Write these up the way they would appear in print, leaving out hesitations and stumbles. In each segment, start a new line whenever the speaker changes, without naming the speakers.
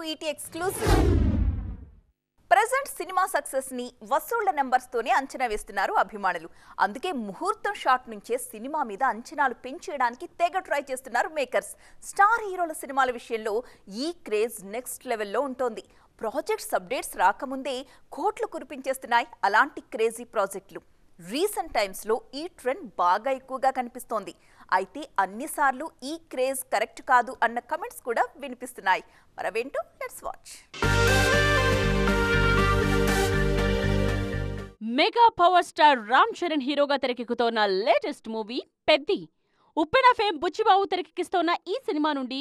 ET exclusive. Present cinema success ni వసూళ్ల numbers తోనే అంచనా వేస్తున్నారు అభిమానులు. అందుకే ముహూర్తం షాట్ నుంచే సినిమా మీద అంచనాలు పెంచేయడానికి తెగ ట్రై చేస్తున్నారు మేకర్స్. స్టార్ హీరోల సినిమాల విషయంలో ఈ క్రేజ్ నెక్స్ట్ లెవెల్లో ఉంటుంది. ప్రాజెక్ట్స్ అప్డేట్స్ రాకముందే కోట్లు కురిపించేస్తున్నాయి అలాంటి క్రేజీ ప్రాజెక్టులు. రీసెంట్ టైమ్స్ లో ఈ ట్రెండ్ బాగా ఎక్కువగా కనిపిస్తోంది. అయితే అన్నిసార్లు ఈ క్రేజ్ కరెక్ట్ కాదు అన్న కమెంట్స్ కూడా వినిపిస్తున్నాయి. మరవేంటో let's watch.
Mega power star Ram Charan హీరోగా తెరకెక్కుతోన్న latest movie Peddi. Uppena fame Buchi Babu తెరకెక్కిస్తోన్న ఈ సినిమా నుండి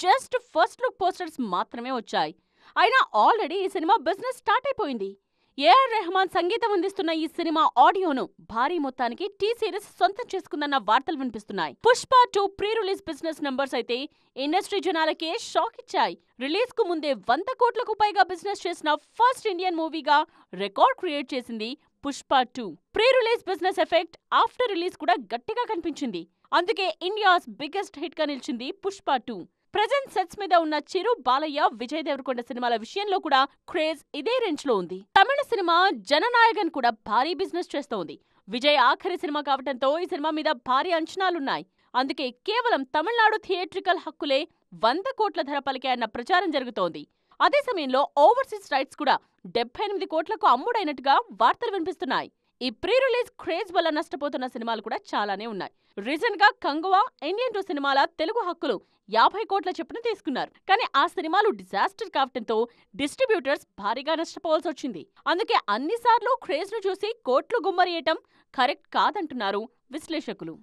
జస్ట్ ఫస్ట్ లుక్ పోస్టర్స్ మాత్రమే వచ్చాయి. అయినా ఆల్రెడీ ఈ సినిమా బిజినెస్ స్టార్ట్ అయిపోయింది. ఏఆర్ రెహమాన్ సంగీతం అందిస్తున్న ఈ సినిమా ఆడియోను భారీ మొత్తానికి టీ సిరీస్ సొంతం చేసుకుందన్న వార్తలు వినిపిస్తున్నాయి. Pushpa 2 pre release business numbers అయితే ఇండస్ట్రీ జనాలకే షాక్ ఇచ్చాయి. రిలీజ్ కు ముందే 100 కోట్లకు పైగా బిజినెస్ చేసిన ఫస్ట్ ఇండియన్ మూవీగా రికార్డ్ క్రియేట్ చేసింది Pushpa 2. Pre release business effect after release కూడా గట్టిగా కనిపించింది. అందుకే ఇండియాస్ బిగ్గెస్ట్ హిట్ గా నిలిచింది పుష్ప 2. ప్రెజెంట్ సెట్స్ మీద ఉన్న చిరు, బాలయ్య, విజయ్ దేవరకొండ సినిమాల విషయంలో కూడా క్రేజ్ ఇదే రేంజ్ లో ఉంది. తమిళ సినిమా జననాయగన్ కూడా భారీ బిజినెస్ చేస్తోంది. విజయ్ ఆఖరి సినిమా కావడంతో ఈ సినిమా మీద భారీ అంచనాలున్నాయి. అందుకే కేవలం తమిళనాడు థియేట్రికల్ హక్కులే 100 కోట్ల ధర పలికాయన్న ప్రచారం జరుగుతోంది. అదే సమయంలో ఓవర్సీస్ రైట్స్ కూడా 78 కోట్లకు అమ్ముడైనట్టుగా వార్తలు వినిపిస్తున్నాయి. ఈ ప్రీ రిలీజ్ క్రేజ్ వల్ల నష్టపోతున్న సినిమాలు కూడా చాలానే ఉన్నాయి. రీసెంట్ గా కంగువా, ఇండియన్ 2 సినిమాల తెలుగు హక్కులు 50 కోట్ల చొప్పున తీసుకున్నారు. కానీ ఆ సినిమాలు డిజాస్టర్ కావడంతో డిస్ట్రిబ్యూటర్స్ భారీగా నష్టపోవాల్సి వచ్చింది. అందుకే అన్నిసార్లు క్రేజ్ ను చూసి కోట్లు గుమ్మరియటం కరెక్ట్ కాదంటున్నారు విశ్లేషకులు.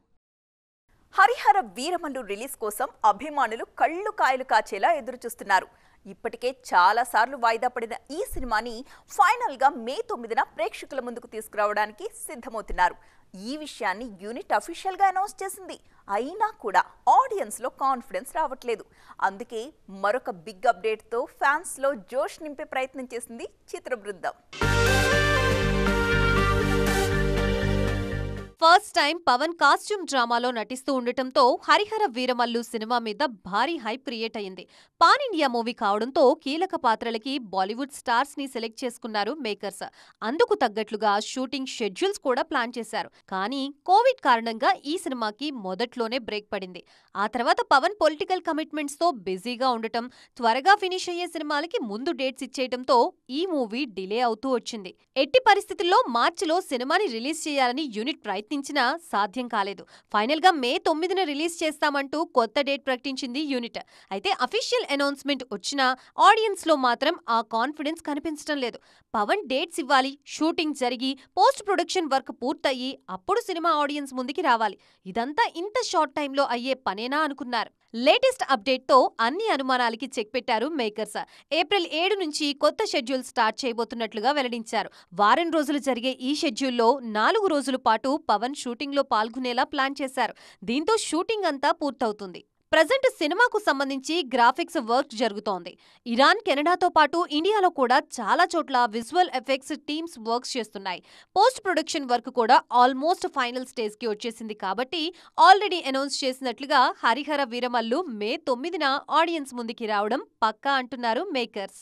హరిహర వీరమల్లు రిలీజ్ కోసం అభిమానులు కళ్ళు కాయలు కాచేలా ఎదురుచూస్తున్నారు. ఇప్పటికే చాలా సార్లు వాయిదా పడిన ఈ సినిమాని ఫైనల్ గా మే 9న ప్రేక్షకుల ముందుకు తీసుకురావడానికి సిద్ధమవుతున్నారు. ఈ విషయాన్ని యూనిట్ అఫీషియల్ గా అనౌన్స్ చేసింది. అయినా కూడా ఆడియన్స్ లో కాన్ఫిడెన్స్ రావట్లేదు. అందుకే మరొక బిగ్ అప్డేట్ తో ఫ్యాన్స్ లో జోష్ నింపే ప్రయత్నం చేసింది చిత్ర బృందం.
ఫస్ట్ టైం పవన్ కాస్ట్యూమ్ డ్రామాలో నటిస్తూ ఉండటంతో హరిహర వీరమల్లు సినిమా మీద భారీ హైప్ క్రియేట్ అయింది. పాన్ ఇండియా మూవీ కావడంతో కీలక పాత్రలకి బాలీవుడ్ స్టార్స్ ని సెలెక్ట్ చేసుకున్నారు మేకర్స్. అందుకు తగ్గట్లుగా షూటింగ్ షెడ్యూల్స్ కూడా ప్లాన్ చేశారు. కానీ కోవిడ్ కారణంగా ఈ సినిమాకి మొదట్లోనే బ్రేక్ పడింది. ఆ తర్వాత పవన్ పొలిటికల్ కమిట్మెంట్స్ తో బిజీగా ఉండటం, త్వరగా ఫినిష్ అయ్యే సినిమాలకి ముందు డేట్స్ ఇచ్చేయటంతో ఈ మూవీ డిలే అవుతూ వచ్చింది. ఎట్టి పరిస్థితుల్లో మార్చిలో సినిమాని రిలీజ్ చేయాలని యూనిట్ ప్రయత్నించినా సాధ్యం కాలేదు. ఫైనల్ గా మే 9న రిలీజ్ చేస్తామంటూ కొత్త డేట్ ప్రకటించింది యూనిట్. అయితే అఫీషియల్ అనౌన్స్మెంట్ వచ్చినా ఆడియన్స్ లో మాత్రం ఆ కాన్ఫిడెన్స్ కనిపించడం లేదు. పవన్ డేట్స్ ఇవ్వాలి, షూటింగ్ జరిగి పోస్ట్ ప్రొడక్షన్ వర్క్ పూర్తయ్యి అప్పుడు సినిమా ఆడియన్స్ ముందుకి రావాలి. ఇదంతా ఇంత షార్ట్ టైంలో అయ్యే పనేనా అనుకున్నారు. లేటెస్ట్ అప్డేట్ తో అన్ని అనుమానాలకి చెక్ పెట్టారు మేకర్స్. ఏప్రిల్ 7 నుంచి కొత్త షెడ్యూల్ స్టార్ట్ చేయబోతున్నట్లుగా వెల్లడించారు. వారం రోజులు జరిగే ఈ షెడ్యూల్లో 4 రోజుల పాటు పవన్ షూటింగ్ లో పాల్గొనేలా ప్లాన్ చేశారు. దీంతో షూటింగ్ అంతా పూర్తవుతుంది. ప్రజెంట్ సినిమాకు సంబంధించి గ్రాఫిక్స్ వర్క్ జరుగుతోంది. ఇరాన్, కెనడాతో పాటు ఇండియాలో కూడా చాలా చోట్ల విజువల్ ఎఫెక్ట్స్ టీమ్స్ వర్క్స్ చేస్తున్నాయి. పోస్ట్ ప్రొడక్షన్ వర్క్ కూడా ఆల్మోస్ట్ ఫైనల్ స్టేజ్ కి వచ్చేసింది. కాబట్టి ఆల్రెడీ అనౌన్స్ చేసినట్లుగా హరిహర వీరమల్లు మే 9న ఆడియన్స్ ముందుకి రావడం పక్కా అంటున్నారు మేకర్స్.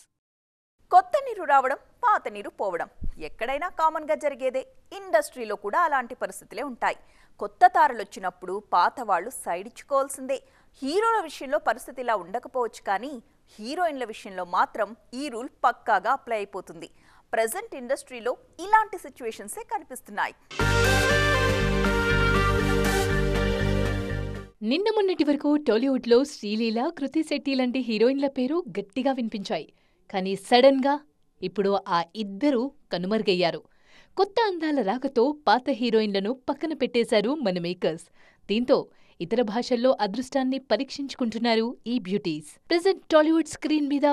కొత్త నీరు రావడం, పాత నీరు పోవడం ఎక్కడైనా కామన్ గా జరిగేదే. ఇండస్ట్రీలో కూడా అలాంటి పరిస్థితులే ఉంటాయి. కొత్త తారలొచ్చినప్పుడు పాత వాళ్ళు సైడ్ ఇచ్చుకోవాల్సిందే. హీరోల విషయంలో పరిస్థితి ఇలా ఉండకపోవచ్చు, కానీ హీరోయిన్ల విషయంలో మాత్రం ఈ రూల్ పక్కాగా అప్లై అయిపోతుంది. ప్రెజెంట్ ఇండస్ట్రీలో ఇలాంటి సిచ్యువేషన్సే కనిపిస్తున్నాయి.
నిన్న మొన్నటి వరకు టాలీవుడ్ లో శ్రీలీల, కృతి శెట్టి లాంటి హీరోయిన్ల పేరు గట్టిగా వినిపించాయి. కానీ సడన్ గా ఇప్పుడు ఆ ఇద్దరూ కనుమరుగయ్యారు. కొత్త అందాల రాకతో పాత హీరోయిన్లను పక్కన పెట్టేశారు మన మేకర్స్. దీంతో ఇతర భాషల్లో అదృష్టాన్ని పరీక్షించుకుంటున్నారు ఈ బ్యూటీస్. ప్రెజెంట్ టాలీవుడ్ స్క్రీన్ మీద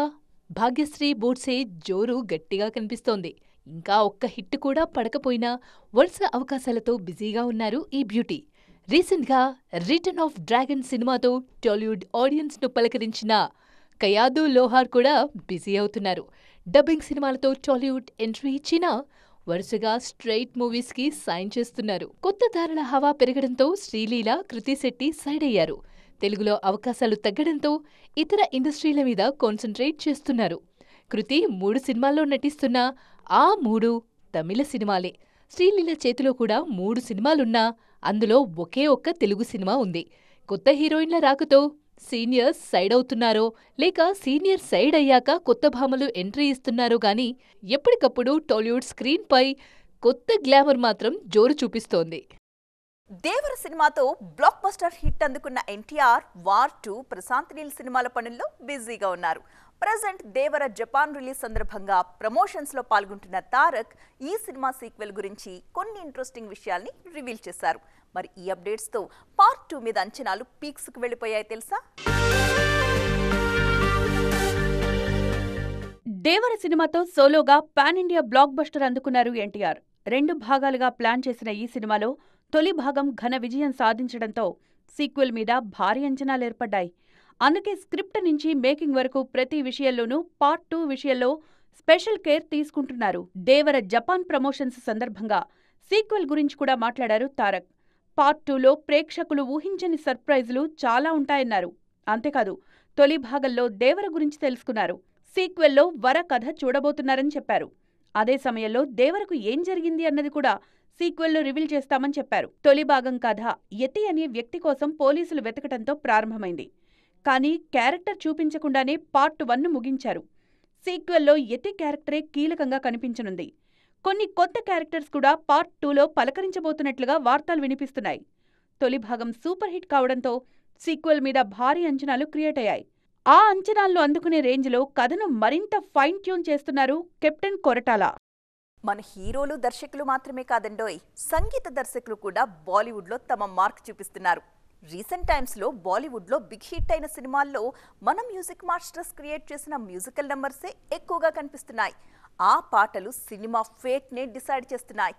భాగ్యశ్రీ బోర్డ్సే జోరు గట్టిగా కనిపిస్తోంది. ఇంకా ఒక్క హిట్ కూడా పడకపోయినా వరుస అవకాశాలతో బిజీగా ఉన్నారు ఈ బ్యూటీ. రీసెంట్ గా రిటర్న్ ఆఫ్ డ్రాగన్ సినిమాతో టాలీవుడ్ ఆడియన్స్ ను పలకరించిన కయాదు లోహార్ కూడా బిజీ అవుతున్నారు. డబ్బింగ్ సినిమాలతో టాలీవుడ్ ఎంట్రీ ఇచ్చినా వరుసగా స్ట్రైట్ మూవీస్ కి సైన్ చేస్తున్నారు. కొత్త తారల హవా పెరగడంతో శ్రీలీల, కృతి శెట్టి సైడ్ అయ్యారు. తెలుగులో అవకాశాలు తగ్గడంతో ఇతర ఇండస్ట్రీల మీద కాన్సంట్రేట్ చేస్తున్నారు. కృతి 3 సినిమాల్లో నటిస్తున్నా ఆ 3 తమిళ సినిమాలే. శ్రీలీల చేతిలో కూడా 3 సినిమాలున్నా అందులో ఒకే ఒక్క తెలుగు సినిమా ఉంది. కొత్త హీరోయిన్ల రాకతో సీనియర్స్ సైడ్ అవుతున్నారో లేక సీనియర్ సైడ్ అయ్యాక కొత్త భామలు ఎంట్రీ ఇస్తున్నారో గాని ఎప్పటికప్పుడు టాలీవుడ్ స్క్రీన్పై కొత్త గ్లామర్ మాత్రం జోరు చూపిస్తోంది.
దేవర సినిమాతో బ్లాక్ బస్టర్ హిట్ అందుకున్న ఎన్టీఆర్ వార్ 2 ప్రశాంత్ నీల్ సినిమాల పనుల్లో బిజీగా ఉన్నారు. ప్రెజెంట్ దేవర జపాన్ రిలీజ్ సందర్భంగా ప్రమోషన్స్ లో పాల్గొంటున్న తారక్ ఈ సినిమా సీక్వెల్ గురించి కొన్ని ఇంట్రెస్టింగ్ విషయాల్ని రివీల్ చేశారు. మరి ఈ అప్డేట్స్ తో పార్ట్ 2 మీద అంచనాలు పీక్స్ కు వెళ్లిపోయాయి తెలుసా?
దేవర సినిమాతో సోలోగా పాన్ ఇండియా బ్లాక్ బస్టర్ అందుకున్నారు ఎన్టీఆర్. 2 భాగాలుగా ప్లాన్ చేసిన ఈ సినిమాలో తొలి భాగం ఘన విజయం సాధించడంతో సీక్వెల్ మీద భారీ అంచనాలేర్పడ్డాయి. అందుకే స్క్రిప్ట్ నుంచి మేకింగ్ వరకు ప్రతి విషయంలోనూ పార్ట్ 2 విషయంలో స్పెషల్ కేర్ తీసుకుంటున్నారు. దేవర జపాన్ ప్రమోషన్స్ సందర్భంగా సీక్వెల్ గురించి కూడా మాట్లాడారు తారక్. పార్ట్ 2లో ప్రేక్షకులు ఊహించని సర్ప్రైజులు చాలా ఉంటాయన్నారు. అంతేకాదు తొలి భాగంలో దేవర గురించి తెలుసుకున్నారు. సీక్వెల్లో వర కథ చూడబోతున్నారని చెప్పారు. అదే సమయంలో దేవరకు ఏం జరిగింది అన్నది కూడా సీక్వెల్లో రివీల్ చేస్తామని చెప్పారు. తొలి భాగం కథ యతి అనే వ్యక్తి కోసం పోలీసులు వెతకటంతో ప్రారంభమైంది. కానీ క్యారెక్టర్ చూపించకుండానే పార్ట్ 1ను ముగించారు. సీక్వెల్లో యతి క్యారెక్టరే కీలకంగా కనిపించనుంది. కొన్ని కొత్త క్యారెక్టర్స్ కూడా పార్ట్ 2లో పలకరించబోతున్నట్లుగా వార్తలు వినిపిస్తున్నాయి. తొలి భాగం సూపర్ హిట్ కావడంతో సీక్వెల్ మీద భారీ అంచనాలు క్రియేట్ అయ్యాయి. ఆ అంచనాలను అందుకునే రేంజ్లో కథను మరింత ఫైన్ ట్యూన్ చేస్తున్నారు కెప్టెన్ కొరటాల.
మన హీరోలు దర్శకులు మాత్రమే కాదండోయ్, సంగీత దర్శకులు కూడా బాలీవుడ్లో తమ మార్క్ చూపిస్తున్నారు. రీసెంట్ టైమ్స్లో బాలీవుడ్లో బిగ్ హిట్ అయిన సినిమాల్లో మన మ్యూజిక్ మాస్టర్స్ క్రియేట్ చేసిన మ్యూజికల్ నంబర్సే ఎక్కువగా కనిపిస్తున్నాయి. ఆ పాటలు సినిమా ఫేట్నే డిసైడ్ చేస్తున్నాయి.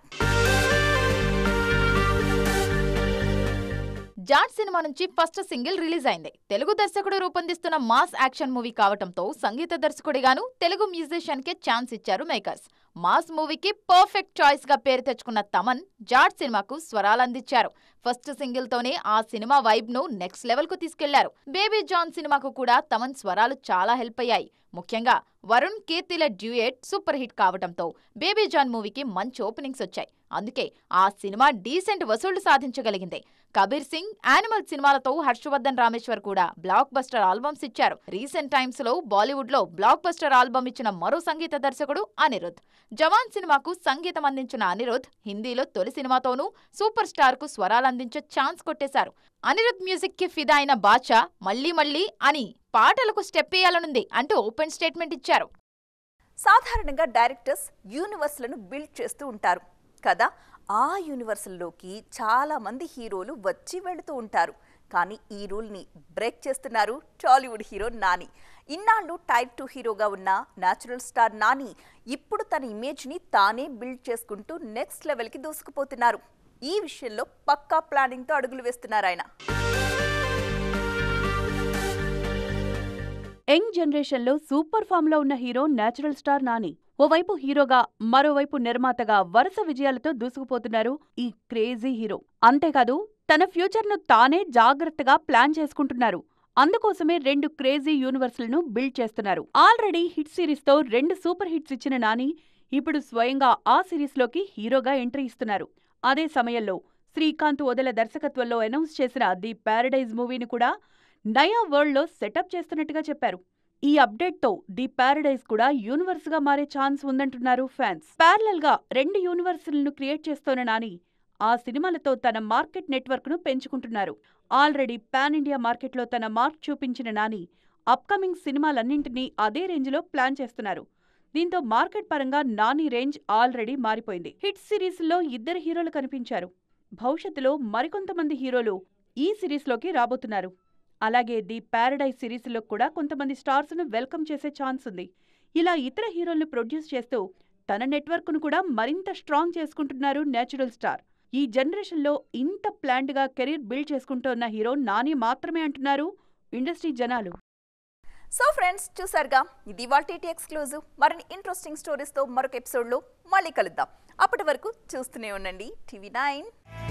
జాట్ సినిమా నుంచి ఫస్ట్ సింగిల్ రిలీజ్ అయింది. తెలుగు దర్శకుడు రూపొందిస్తున్న మాస్ యాక్షన్ మూవీ కావటంతో సంగీత దర్శకుడిగాను తెలుగు మ్యూజిషియన్ కే ఛాన్స్ ఇచ్చారు మేకర్స్. మాస్ మూవీకి పర్ఫెక్ట్ చాయిస్ గా పేరు తెచ్చుకున్న తమన్ జాట్ సినిమాకు స్వరాలందించారు. ఫస్ట్ సింగిల్ తోనే ఆ సినిమా వైబ్ ను నెక్స్ట్ లెవెల్ కు తీసుకెళ్లారు. బేబీ జాన్ సినిమాకు కూడా తమన్ స్వరాలు చాలా హెల్ప్ అయ్యాయి. ముఖ్యంగా వరుణ్ కీర్తిల డ్యూయెట్ సూపర్ హిట్ కావటంతో బేబీ జాన్ మూవీకి మంచి ఓపెనింగ్స్ వచ్చాయి. అందుకే ఆ సినిమా డీసెంట్ వసూళ్లు సాధించగలిగింది. కబీర్ సింగ్, యానిమల్ సినిమాలతో హర్షవర్ధన్ రామేశ్వర్ కూడా బ్లాక్ బస్టర్ ఆల్బమ్స్ ఇచ్చారు. రీసెంట్ టైమ్స్ లో బాలీవుడ్ లో బ్లాక్ బస్టర్ ఆల్బమ్ ఇచ్చిన మరో సంగీత దర్శకుడు అనిరుద్. జవాన్ సినిమాకు సంగీతం అందించిన అనిరుద్ హిందీలో తొలి సినిమాతోనూ సూపర్ స్టార్ కు స్వరాలందించే ఛాన్స్ కొట్టేశారు. అనిరుద్ మ్యూజిక్ కి ఫిదా అయిన బాద్షా మళ్లీ మళ్లీ అని పాటలకు స్టెప్ వేయాలనుంది అంటూ ఓపెన్ స్టేట్మెంట్ ఇచ్చారు.
సాధారణంగా డైరెక్టర్స్ యూనివర్స్లను బిల్డ్ చేస్తూ ఉంటారు కదా. ఆ యూనివర్స్లోకి చాలా మంది హీరోలు వచ్చి వెళుతూ ఉంటారు. కానీ ఈ రూల్ని బ్రేక్ చేస్తున్నారు టాలీవుడ్ హీరో నాని. ఇన్నాళ్ళు టైప్ 2 హీరోగా ఉన్న న్యాచురల్ స్టార్ నాని ఇప్పుడు తన ఇమేజ్ని తానే బిల్డ్ చేసుకుంటూ నెక్స్ట్ లెవెల్కి దూసుకుపోతున్నారు. ఈ విషయంలో పక్కా ప్లానింగ్తో అడుగులు వేస్తున్నారు ఆయన.
యంగ్ జనరేషన్లో సూపర్ ఫామ్లో ఉన్న హీరో న్యాచురల్ స్టార్ నాని. ఓవైపు హీరోగా మరోవైపు నిర్మాతగా వరుస విజయాలతో దూసుకుపోతున్నారు ఈ క్రేజీ హీరో. అంతేకాదు తన ఫ్యూచర్ను తానే జాగ్రత్తగా ప్లాన్ చేసుకుంటున్నారు. అందుకోసమే 2 క్రేజీ యూనివర్స్లను బిల్డ్ చేస్తున్నారు. ఆల్రెడీ హిట్ సిరీస్తో 2 సూపర్ హిట్స్ ఇచ్చిన నాని ఇప్పుడు స్వయంగా ఆ సిరీస్లోకి హీరోగా ఎంట్రీ ఇస్తున్నారు. అదే సమయంలో శ్రీకాంత్ వదల దర్శకత్వంలో అనౌన్స్ చేసిన ది ప్యారడైజ్ మూవీని కూడా నయా వరల్డ్లో సెటప్ చేస్తున్నట్టుగా చెప్పారు. ఈ అప్డేట్తో ది ప్యారడైజ్ కూడా యూనివర్స్గా మారే ఛాన్స్ ఉందంటున్నారు ఫ్యాన్స్. ప్యారలల్ గా 2 యూనివర్స్లను క్రియేట్ చేస్తోన్న నాని ఆ సినిమాలతో తన మార్కెట్ నెట్వర్క్ను పెంచుకుంటున్నారు. ఆల్రెడీ పాన్ ఇండియా మార్కెట్లో తన మార్క్ చూపించిన నాని అప్కమింగ్ సినిమాలన్నింటినీ అదే రేంజ్లో ప్లాన్ చేస్తున్నారు. దీంతో మార్కెట్ పరంగా నాని రేంజ్ ఆల్రెడీ మారిపోయింది. హిట్ సిరీస్లో 2 హీరోలు కనిపించారు. భవిష్యత్తులో మరికొంతమంది హీరోలు ఈ సిరీస్లోకి రాబోతున్నారు. అలాగే ది ప్యారడైజ్ సిరీస్లో కూడా కొంతమంది స్టార్స్ను వెల్కమ్ చేసే ఛాన్స్ ఉంది. ఇలా ఇతర హీరోలను ప్రొడ్యూస్ చేస్తూ తన నెట్వర్క్ను కూడా మరింత స్ట్రాంగ్ చేసుకుంటున్నారు న్యాచురల్ స్టార్. ఈ జనరేషన్లో ఇంత ప్లాన్డ్గా కెరీర్ బిల్డ్ చేసుకుంటున్న హీరో నాని మాత్రమే అంటున్నారు ఇండస్ట్రీ జనాలు.
సో ఫ్రెండ్స్, చూసారుగా, ఇది ఇవాల్టి ఎక్స్క్లూజివ్. మరిన్ని ఇంట్రెస్టింగ్ స్టోరీస్తో మరొక ఎపిసోడ్లో మళ్ళీ కలుద్దాం. అప్పటి వరకు చూస్తూనే ఉండండి TV9.